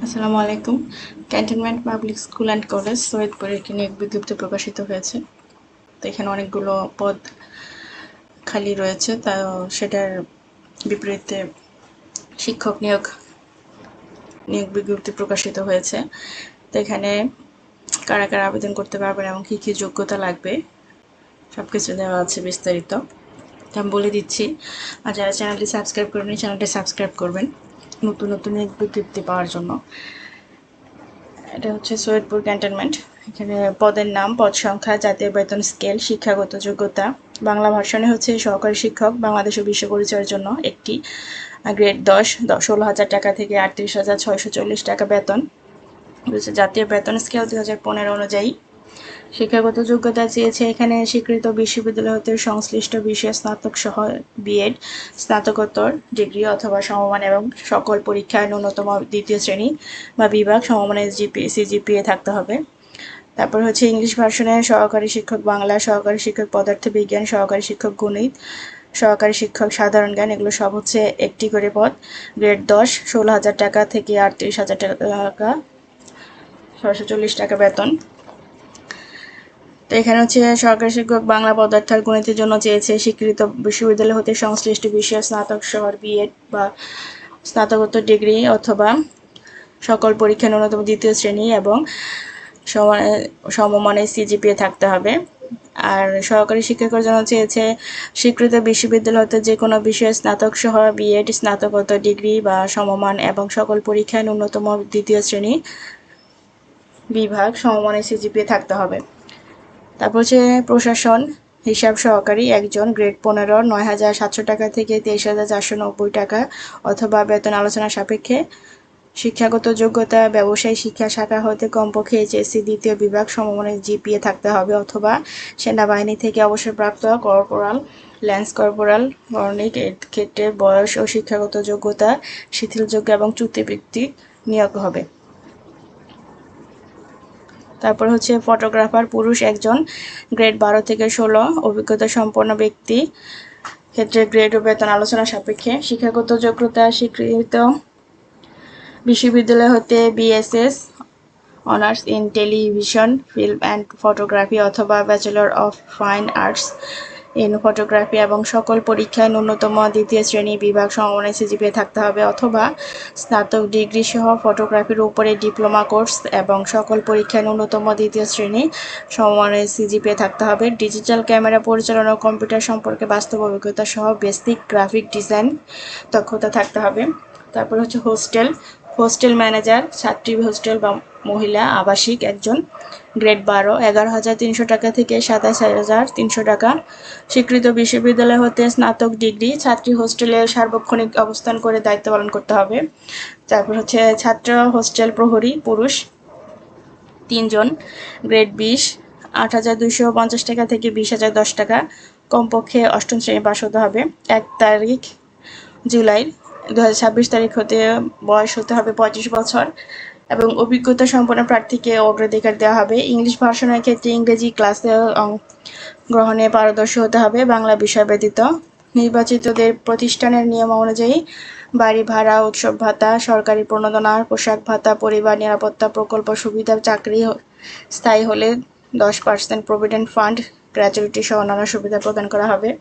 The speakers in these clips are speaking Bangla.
আসসালামু আলাইকুম। Cantonment public school and college সৈয়দপুরে একটি নিয়োগ বিজ্ঞপ্তি প্রকাশিত হয়েছে। তো এখানে অনেকগুলো পদ খালি রয়েছে, তা সেটার বিপরীতে শিক্ষক নিয়োগ বিজ্ঞপ্তি প্রকাশিত হয়েছে। তো এখানে কারা কারা আবেদন করতে পারবেন এবং কী কী যোগ্যতা লাগবে সব কিছু দেওয়া আছে বিস্তারিত। তো আমি বলে দিচ্ছি, আর যারা চ্যানেলটি সাবস্ক্রাইব করেনি চ্যানেলটি সাবস্ক্রাইব করবেন নতুন নতুন নিয়োগ বিজ্ঞপ্তি পাওয়ার জন্য। এটা হচ্ছে সৈয়দপুর ক্যান্টনমেন্ট। এখানে পদের নাম, পদ সংখ্যা, জাতীয় বেতন স্কেল, শিক্ষাগত যোগ্যতা। বাংলা ভার্সনে হচ্ছে সহকারী শিক্ষক, বাংলাদেশ ও বিশ্ব পরিচয়ের জন্য একটি, গ্রেড 10, 16,000 টাকা থেকে 38,640 টাকা বেতন। জাতীয় বেতন স্কেল 2015 অনুযায়ী। শিক্ষাগত যোগ্যতা চেয়েছে এখানে স্বীকৃত বিশ্ববিদ্যালয় হতে সংশ্লিষ্ট বিষয়ে স্নাতক সহ বিএড, স্নাতকোত্তর ডিগ্রি অথবা সমমান এবং সকল পরীক্ষায় ন্যূনতম দ্বিতীয় শ্রেণী বা বিভাগ সমমানের সিজিপিএ থাকতে হবে। তারপর হচ্ছে ইংলিশ ভার্সনে সহকারী শিক্ষক বাংলা, সহকারী শিক্ষক পদার্থবিজ্ঞান, সহকারী শিক্ষক গণিত, সহকারী শিক্ষক সাধারণ জ্ঞান, এগুলো সব হচ্ছে একটি করে পদ। গ্রেড 10, 16,000 টাকা থেকে 38,000 টাকা, 640 টাকা বেতন। তো এখানে হচ্ছে সহকারী শিক্ষক বাংলা পদার্থ আর গণিতের জন্য চেয়েছে স্বীকৃত বিশ্ববিদ্যালয় হতে সংশ্লিষ্ট বিষয়ে স্নাতক সহ বিএড বা স্নাতকোত্তর ডিগ্রি অথবা সকল পরীক্ষা ন্যূনতম দ্বিতীয় শ্রেণী এবং সমমানের সিজিপিএ থাকতে হবে। আর সহকারী শিক্ষকের জন্য চেয়েছে স্বীকৃত বিশ্ববিদ্যালয় হতে যে কোনো বিষয়ে স্নাতক সহ বিএড, স্নাতকোত্তর ডিগ্রি বা সমমান এবং সকল পরীক্ষায় ন্যূনতম দ্বিতীয় শ্রেণী বিভাগ সমমানের সিজিপিএ থাকতে হবে। তারপর হচ্ছে প্রশাসন হিসাব সহকারী একজন, গ্রেড 15, 9,700 টাকা থেকে 23,490 টাকা অথবা বেতন আলোচনা সাপেক্ষে। শিক্ষাগত যোগ্যতা ব্যবসায়ী শিক্ষা শাখা হতে কমপক্ষে এইচএসসি দ্বিতীয় বিভাগ সমমানের জিপিএ থাকতে হবে অথবা সেনাবাহিনী থেকে অবসরপ্রাপ্ত কর্পোরাল, ল্যান্স কর্পোরাল, বণিক এর ক্ষেত্রে বয়স ও শিক্ষাগত যোগ্যতা শিথিলযোগ্য এবং চুক্তিভিত্তিক নিয়োগ হবে। তারপর হচ্ছে ফটোগ্রাফার পুরুষ একজন, গ্রেড 12 থেকে 16, অভিজ্ঞতা সম্পন্ন ব্যক্তি ক্ষেত্রে গ্রেড ও বেতন আলোচনা সাপেক্ষে। শিক্ষাগত যোগ্যতা স্বীকৃত বিশ্ববিদ্যালয় হতে BSS honours in television, film and photography অথবা bachelor of fine arts in photography এবং সকল পরীক্ষায় ন্যূনতম দ্বিতীয় শ্রেণী বিভাগ সমমানের সিজিপিএ থাকতে হবে অথবা স্নাতক ডিগ্রি সহ ফটোগ্রাফির উপরে ডিপ্লোমা কোর্স এবং সকল পরীক্ষায় ন্যূনতম দ্বিতীয় শ্রেণী সমমানের সিজিপিএ থাকতে হবে। ডিজিটাল ক্যামেরা পরিচালনা ও কম্পিউটার সম্পর্কে বাস্তব অভিজ্ঞতা সহ বেসিক গ্রাফিক ডিজাইন দক্ষতা থাকতে হবে। তারপর হচ্ছে হোস্টেল ম্যানেজার, ছাত্রী হোস্টেল বা মহিলা আবাসিক একজন, গ্রেড 12, 11,300 টাকা থেকে 27,300 টাকা। স্বীকৃত বিশ্ববিদ্যালয় হতে স্নাতক ডিগ্রি, ছাত্রী হোস্টেলে সার্বক্ষণিক অবস্থান করে দায়িত্ব পালন করতে হবে। তারপর হচ্ছে ছাত্র হোস্টেল প্রহরী পুরুষ 3 জন, গ্রেড 20, 8,250 টাকা থেকে 20,010 টাকা। কমপক্ষে অষ্টম শ্রেণী পাস হতে হবে। 1 তারিখ জুলাই 2026 তারিখ হতে বয়স হতে হবে 35 বছর এবং অভিজ্ঞতা সম্পন্ন প্রার্থীকে অগ্রাধিকার দেওয়া হবে। ইংলিশ ভার্সনের ক্ষেত্রে ইংরেজি ক্লাসে গ্রহণে পারদর্শী হতে হবে বাংলা বিষয় ব্যতীত। নির্বাচিতদের প্রতিষ্ঠানের নিয়ম অনুযায়ী বাড়ি ভাড়া, উৎসব ভাতা, সরকারি প্রণোদনা, পোশাক ভাতা, পরিবার নিরাপত্তা প্রকল্প সুবিধা, চাকরি স্থায়ী হলে 10% প্রভিডেন্ট ফান্ড, গ্র্যাচুইটি সহ অন্যান্য সুবিধা প্রদান করা হবে।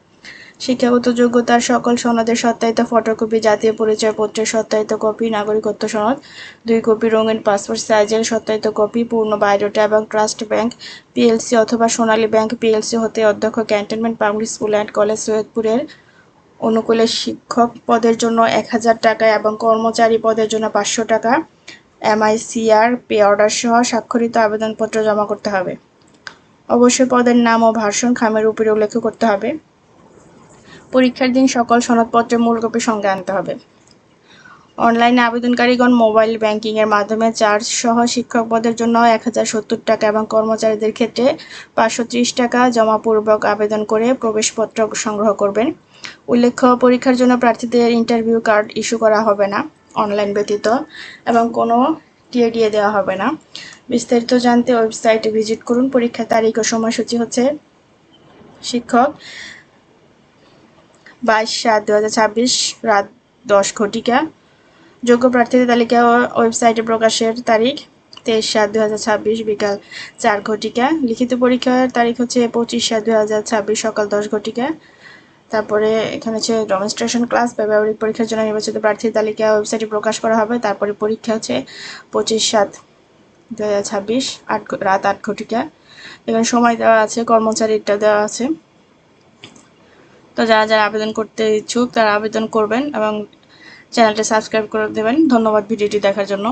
শিক্ষাগত যোগ্যতার সকল সনদের সত্যায়িত ফটোকপি, জাতীয় পরিচয়পত্রের সত্যায়িত কপি, নাগরিকত্ব সনদ 2 কপি, রঙিন পাসপোর্ট সাইজের সত্যায়িত কপি, পূর্ণ বায়োডাটা এবং ট্রাস্ট ব্যাংক পিএলসি অথবা সোনালী ব্যাংক পিএলসি হতে অধ্যক্ষ cantonment public school and college সৈয়দপুরের অনুকূলে শিক্ষক পদের জন্য 1,000 টাকা এবং কর্মচারী পদের জন্য 500 টাকা এমআইসিআর পে অর্ডার সহ স্বাক্ষরিত আবেদনপত্র জমা করতে হবে। অবশ্যই পদের নাম ও ভার্সন খামের উপরে উল্লেখ করতে হবে। পরীক্ষার দিন সকল সনদপত্রের মূল কপি সঙ্গে আনতে হবে। অনলাইনে আবেদনকারীগণ মোবাইল ব্যাংকিংয়ের মাধ্যমে চার্জ সহ শিক্ষক পদের জন্য 1,070 টাকা এবং কর্মচারীদের ক্ষেত্রে 530 টাকা জমাপূর্বক আবেদন করে প্রবেশপত্র সংগ্রহ করবেন। উল্লেখ্য, পরীক্ষার জন্য প্রার্থীদের ইন্টারভিউ কার্ড ইস্যু করা হবে না অনলাইন ব্যতীত এবং কোনো টিএডিএ দেওয়া হবে না। বিস্তারিত জানতে ওয়েবসাইটে ভিজিট করুন। পরীক্ষার তারিখ ও সময়সূচি হচ্ছে শিক্ষক 22/7/2026 রাত 10 ঘটিকা, যোগ্য প্রার্থীদের তালিকা ওয়েবসাইটে প্রকাশের তারিখ 23/7/2026 বিকাল 4 ঘটিকা। লিখিত পরীক্ষার তারিখ হচ্ছে 25/7/2026 সকাল 10 ঘটিকা। তারপরে এখানে হচ্ছে ডেমনস্ট্রেশন ক্লাস বা ব্যবহারিক পরীক্ষার জন্য নির্বাচিত প্রার্থীর তালিকা ওয়েবসাইটে প্রকাশ করা হবে। তারপরে পরীক্ষা হচ্ছে 25/7/2026 রাত 8 ঘটিকা। এখানে সময় দেওয়া আছে, কর্মচারীটা দেওয়া আছে। তো যারা যারা আবেদন করতে ইচ্ছুক তারা আবেদন করবেন এবং চ্যানেলটা সাবস্ক্রাইব করে দেবেন। ধন্যবাদ ভিডিওটি দেখার জন্য।